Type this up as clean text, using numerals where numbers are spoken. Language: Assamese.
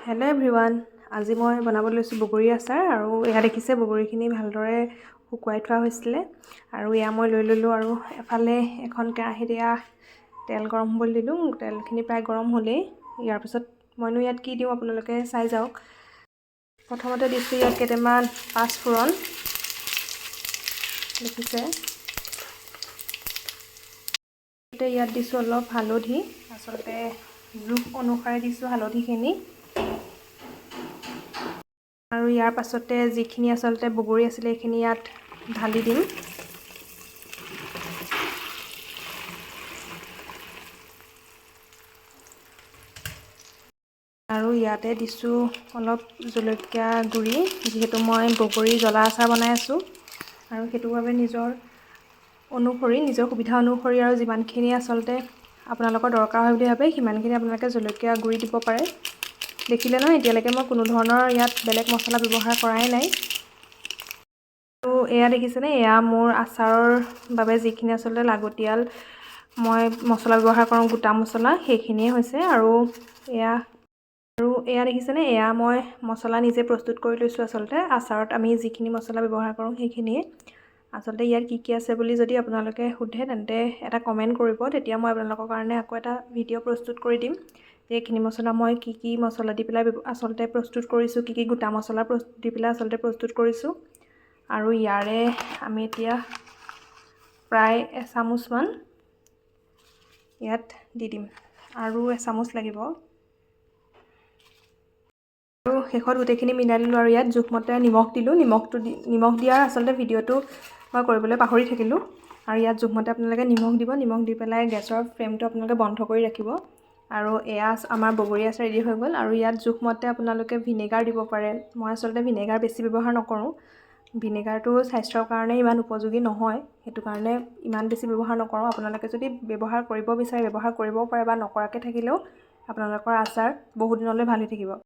হেল্ল' এভৰিৱান, আজি মই বনাবলৈ লৈছোঁ বগৰী আচাৰ। আৰু এয়া দেখিছে বগৰীখিনি ভালদৰে শুকুৱাই থোৱা হৈছিলে। আৰু এয়া মই লৈ ল'লোঁ আৰু এফালে এখন কেৰাহীত এয়া তেল গৰম হ'বলৈ দিলোঁ। তেলখিনি প্ৰায় গৰম হ'লেই ইয়াৰ পিছত মইনো ইয়াত কি দিওঁ আপোনালোকে চাই যাওক। প্ৰথমতে দিছোঁ ইয়াত কেইটামান পাঁচফোৰণ, দেখিছে। ইয়াত দিছোঁ অলপ হালধি, আচলতে জোখ অনুসাৰে দিছোঁ হালধিখিনি। আৰু ইয়াৰ পাছতে যিখিনি আচলতে বগৰী আছিলে সেইখিনি ইয়াত ঢালি দিম। আৰু ইয়াতে দিছোঁ অলপ জলকীয়া গুড়ি, যিহেতু মই বগৰী জ্বলা আচাৰ বনাই আছোঁ। আৰু সেইটো বাবে নিজৰ সুবিধা অনুসৰি আৰু যিমানখিনি আচলতে আপোনালোকৰ দৰকাৰ হয় বুলি ভাবে সিমানখিনি আপোনালোকে জলকীয়া গুড়ি দিব পাৰে। দেখিলে নহয়, এতিয়ালৈকে মই কোনো ধৰণৰ ইয়াত বেলেগ মছলা ব্যৱহাৰ কৰাই নাই। আৰু এয়া দেখিছেনে, এয়া মোৰ আচাৰৰ বাবে যিখিনি আচলতে লাগতিয়াল মই মছলা ব্যৱহাৰ কৰোঁ, গোটা মছলা, সেইখিনিয়ে হৈছে। আৰু এয়া দেখিছেনে, এয়া মই মছলা নিজে প্ৰস্তুত কৰি লৈছোঁ। আচলতে আচাৰত আমি যিখিনি মছলা ব্যৱহাৰ কৰোঁ সেইখিনিয়ে। আচলতে ইয়াত কি কি আছে বুলি যদি আপোনালোকে সোধে তেন্তে এটা কমেণ্ট কৰিব, তেতিয়া মই আপোনালোকৰ কাৰণে আকৌ এটা ভিডিঅ' প্ৰস্তুত কৰি দিম যে এইখিনি মছলা মই কি কি মছলা দি পেলাই আচলতে প্ৰস্তুত কৰিছোঁ, কি কি গোটা মছলা দি পেলাই আচলতে প্ৰস্তুত কৰিছোঁ। আৰু ইয়াৰে আমি এতিয়া প্ৰায় এচামুচমান ইয়াত দি দিম, আৰু এচামুচ লাগিব। আৰু শেষত গোটেইখিনি মিলাই দিলোঁ আৰু ইয়াত জোখমতে নিমখ দিলোঁ। নিমখ দিয়াৰ আচলতে ভিডিঅ'টো মই কৰিবলৈ পাহৰি থাকিলোঁ। আৰু ইয়াত জোখমতে আপোনালোকে নিমখ দিব। নিমখ দি পেলাই গেছৰ ফ্লেমটো আপোনালোকে বন্ধ কৰি ৰাখিব। আৰু এয়া আমাৰ বগৰী আচাৰ ৰেডি হৈ গ'ল। আৰু ইয়াত জোখমতে আপোনালোকে ভিনেগাৰ দিব পাৰে। মই আচলতে ভিনেগাৰ বেছি ব্যৱহাৰ নকৰোঁ। ভিনেগাৰটো স্বাস্থ্যৰ কাৰণে ইমান উপযোগী নহয়, সেইটো কাৰণে ইমান বেছি ব্যৱহাৰ নকৰোঁ। আপোনালোকে যদি ব্যৱহাৰ কৰিব বিচাৰে ব্যৱহাৰ কৰিবও পাৰে, বা নকৰাকৈ থাকিলেও আপোনালোকৰ আচাৰ বহু দিনলৈ ভাল হৈ থাকিব।